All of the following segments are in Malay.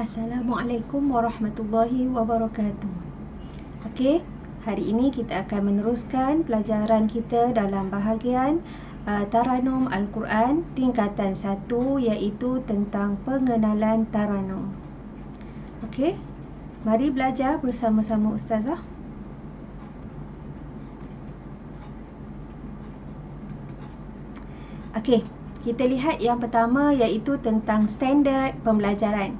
Assalamualaikum warahmatullahi wabarakatuh. Okey, hari ini kita akan meneruskan pelajaran kita dalam bahagian Taranum Al-Quran tingkatan 1, iaitu tentang pengenalan Taranum. Okey, mari belajar bersama-sama Ustazah. Okey, kita lihat yang pertama iaitu tentang standard pembelajaran.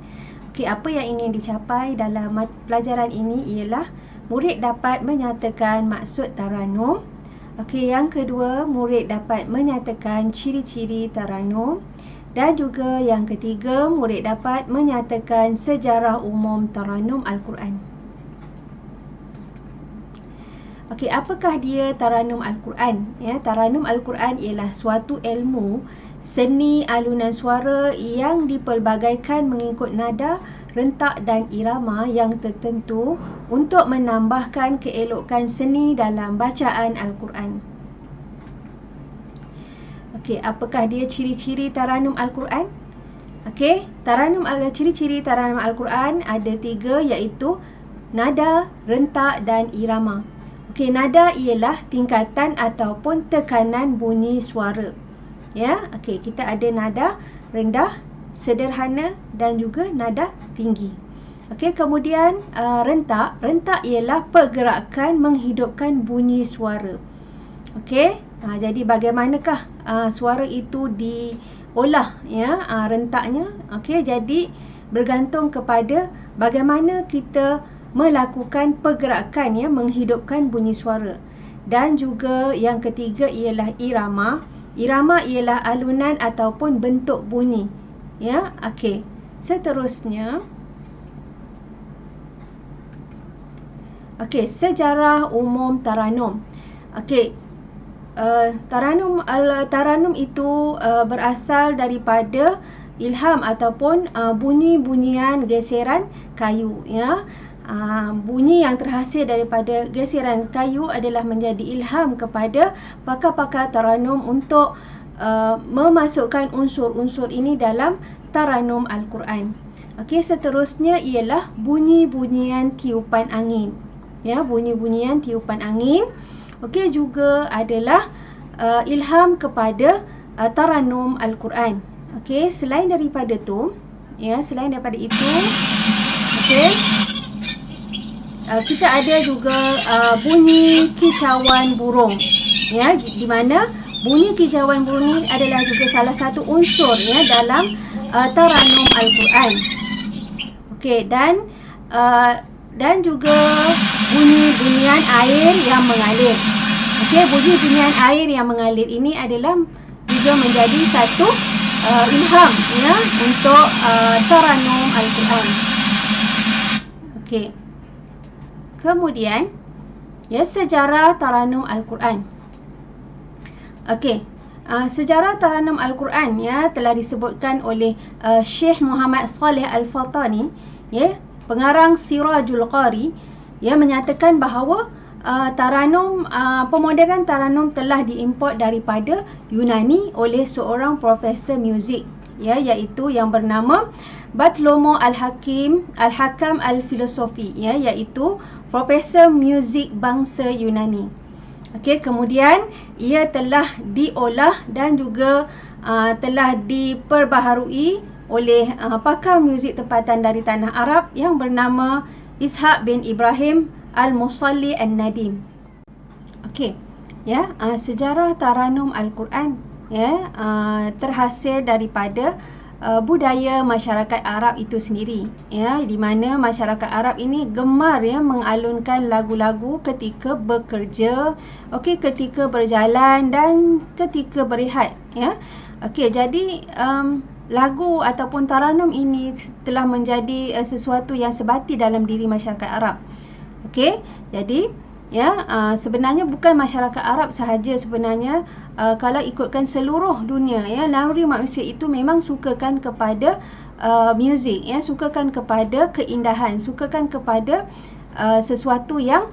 Okey, apa yang ingin dicapai dalam pelajaran ini ialah murid dapat menyatakan maksud Taranum. Okey, yang kedua, murid dapat menyatakan ciri-ciri Taranum. Dan juga yang ketiga, murid dapat menyatakan sejarah umum Taranum Al-Quran. Okey, apakah dia Taranum Al-Quran? Ya, Taranum Al-Quran ialah suatu ilmu seni alunan suara yang dipelbagaikan mengikut nada, rentak dan irama yang tertentu untuk menambahkan keelokan seni dalam bacaan Al-Quran. Okey, apakah dia ciri-ciri Taranum Al-Quran? Okey, ciri-ciri Taranum Al-Quran ada 3, iaitu nada, rentak dan irama. Okey, nada ialah tingkatan ataupun tekanan bunyi suara. Ya, okey, kita ada nada rendah, sederhana dan juga nada tinggi. Okey, kemudian rentak ialah pergerakan menghidupkan bunyi suara. Okey, jadi bagaimanakah suara itu diolah, ya, rentaknya? Okey, jadi bergantung kepada bagaimana kita melakukan pergerakan, ya, menghidupkan bunyi suara. Dan juga yang ketiga ialah irama. Irama ialah alunan ataupun bentuk bunyi. Ya, okey. Seterusnya, okey, sejarah umum Taranum. Okey, Taranum itu berasal daripada ilham ataupun bunyi-bunyian geseran kayu, ya. Bunyi yang terhasil daripada geseran kayu adalah menjadi ilham kepada pakar-pakar Taranum untuk memasukkan unsur-unsur ini dalam Taranum Al-Quran. Okey, seterusnya ialah bunyi-bunyian tiupan angin. Ya, bunyi-bunyian tiupan angin. Okey, juga adalah ilham kepada Taranum Al-Quran. Okey, selain daripada itu, okey, kita ada juga bunyi kicauan burung, ya, di mana bunyi kicauan burung ini adalah juga salah satu unsur, ya, dalam Taranum Al-Quran. Okey, dan juga bunyi-bunyian air yang mengalir. Okey, bunyi-bunyian air yang mengalir ini adalah juga menjadi satu ilham, ya, untuk Taranum Al-Quran. Okey. Kemudian, ya, sejarah Taranum Al-Quran. Okey, sejarah Taranum Al-Quran, ya, telah disebutkan oleh Syekh Muhammad Saleh Al-Fatani, ya, pengarang Sirajul Qari, ya, menyatakan bahawa pemoderan Taranum telah diimport daripada Yunani oleh seorang profesor muzik, ya, iaitu yang bernama Bartolomeo Al-Hakam Al-Filosofi, ya, iaitu profesor muzik bangsa Yunani. Okey, kemudian ia telah diolah dan juga telah diperbaharui oleh pakar muzik tempatan dari tanah Arab yang bernama Ishaq bin Ibrahim Al-Musalli An-Nadim. Okey, ya, sejarah Taranum Al-Quran, ya, terhasil daripada budaya masyarakat Arab itu sendiri, ya, di mana masyarakat Arab ini gemar, ya, mengalunkan lagu-lagu ketika bekerja, okey, ketika berjalan dan ketika berehat, ya. Okey, jadi lagu ataupun Taranum ini telah menjadi sesuatu yang sebati dalam diri masyarakat Arab. Okey, jadi, ya, sebenarnya bukan masyarakat Arab sahaja sebenarnya, kalau ikutkan seluruh dunia, ya, naluri manusia itu memang sukakan kepada muzik, ya, sukakan kepada keindahan, sukakan kepada sesuatu yang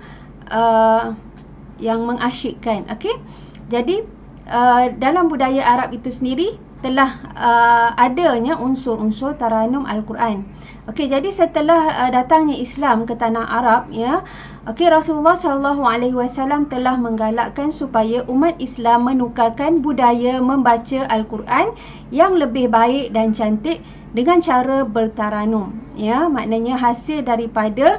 mengasyikkan. Okey, jadi dalam budaya Arab itu sendiri, telah adanya unsur-unsur taranum Al-Quran. Okey, jadi setelah datangnya Islam ke tanah Arab, ya, okey, Rasulullah SAW telah menggalakkan supaya umat Islam menukarkan budaya membaca Al-Quran yang lebih baik dan cantik dengan cara bertaranum, ya, maknanya hasil daripada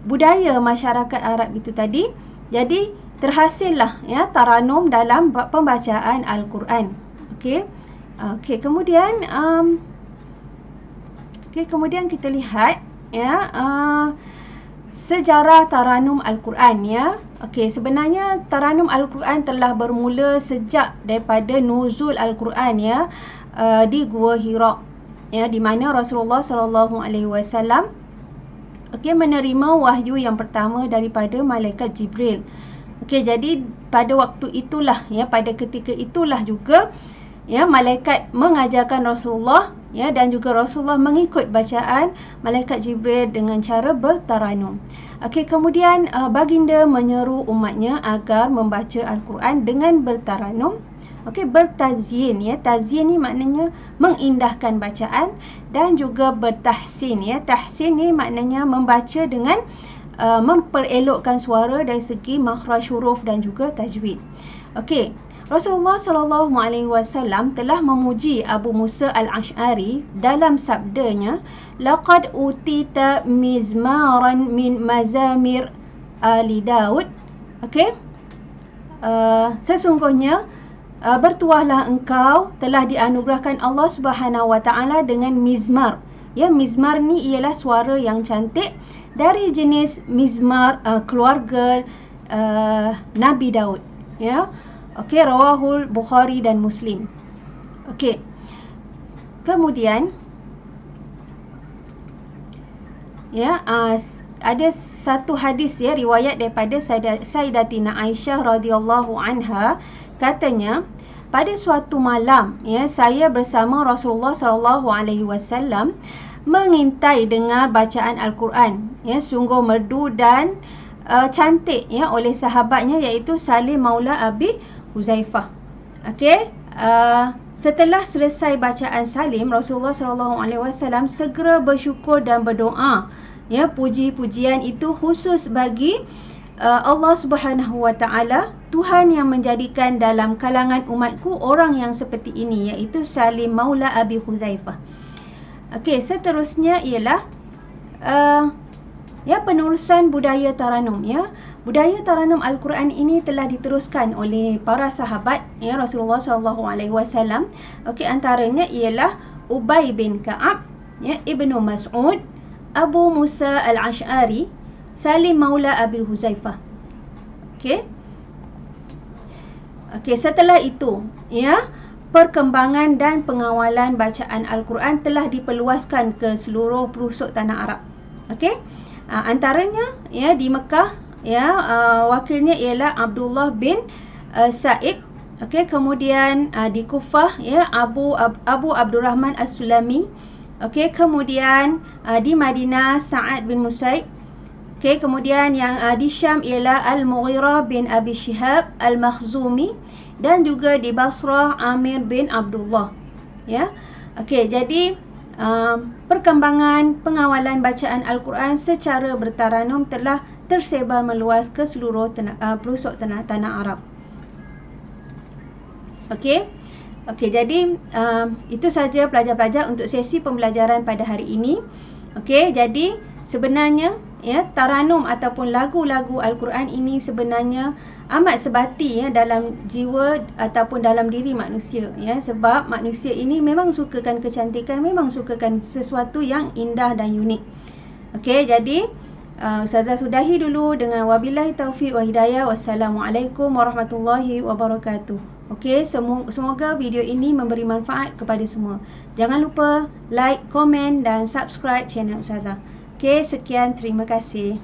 budaya masyarakat Arab itu tadi. Jadi terhasillah, ya, taranum dalam pembacaan Al-Quran. Okey. Okey, kemudian kemudian kita lihat, ya, sejarah taranum Al-Quran, ya. Okey, sebenarnya taranum Al-Quran telah bermula sejak daripada nuzul Al-Quran, ya, di Gua Hira, ya, di mana Rasulullah SAW menerima wahyu yang pertama daripada malaikat Jibril. Okey, jadi pada waktu itulah, ya, pada ketika itulah juga, ya, malaikat mengajarkan Rasulullah, ya, dan juga Rasulullah mengikut bacaan malaikat Jibril dengan cara bertaranum. Okey, kemudian baginda menyeru umatnya agar membaca Al-Quran dengan bertaranum. Okey, bertazyin, ya, tazyin ni maknanya mengindahkan bacaan, dan juga bertahsin, ya, tahsin ni maknanya membaca dengan memperelokkan suara dari segi makhraj huruf dan juga tajwid. Okey, Rasulullah SAW telah memuji Abu Musa Al-Ash'ari dalam sabdanya, laqad utita mizmaran min mazamir ali Daud. Okey, sesungguhnya bertuahlah engkau telah dianugerahkan Allah Subhanahu Wa Taala dengan mizmar. Ya, mizmar ni ialah suara yang cantik dari jenis mizmar keluarga Nabi Daud, ya. Okey, rawahul Bukhari dan Muslim. Okey. Kemudian, ya, ada satu hadis, ya, riwayat daripada Sayyidatina Aisyah radhiyallahu anha, katanya, pada suatu malam, ya, saya bersama Rasulullah SAW mengintai dengar bacaan Al-Quran, ya, sungguh merdu dan cantik, ya, oleh sahabatnya iaitu Salim Maula Abi Huzaifah. Okey, setelah selesai bacaan Salim, Rasulullah SAW segera bersyukur dan berdoa, ya, puji-pujian itu khusus bagi Allah Subhanahu Wa Taala, Tuhan yang menjadikan dalam kalangan umatku orang yang seperti ini, iaitu Salim Maula Abi Huzaifah. Okey, seterusnya ialah ya, penerusan budaya taranum, ya. Budaya taranum Al-Quran ini telah diteruskan oleh para sahabat, ya, Rasulullah SAW. Okey, antaranya ialah Ubay bin Ka'ab, ya, Ibnu Mas'ud, Abu Musa Al-Ash'ari, Salim Maula Abi Huzaifah. Okey. Okey, setelah itu, ya, perkembangan dan pengawalan bacaan Al-Quran telah diperluaskan ke seluruh pelosok tanah Arab. Okey. Antaranya, ya, di Mekah, ya, wakilnya ialah Abdullah bin Sa'id. Okey, kemudian di Kufah, ya, Abu Abdurrahman As-Sulami. Okey, kemudian di Madinah Sa'ad bin Musaib. Okey, kemudian yang di Syam ialah Al-Mughirah bin Abi Shihab Al-Makhzumi, dan juga di Basrah Amir bin Abdullah, ya. Okey, jadi perkembangan pengawalan bacaan Al-Quran secara bertaranum telah tersebar meluas ke seluruh pelosok tanah Arab. Okey. Okey, jadi itu saja pelajar-pelajar untuk sesi pembelajaran pada hari ini. Okey, jadi sebenarnya, ya, taranum ataupun lagu-lagu Al-Quran ini sebenarnya amat sebati, ya, dalam jiwa ataupun dalam diri manusia, ya, sebab manusia ini memang sukakan kecantikan, memang sukakan sesuatu yang indah dan unik. Okey, jadi Ustazah sudahi dulu dengan wabillahi taufiq wa hidayah. Wassalamualaikum warahmatullahi wabarakatuh. Okey, semoga video ini memberi manfaat kepada semua. Jangan lupa like, komen dan subscribe channel Ustazah. Okey, sekian, terima kasih.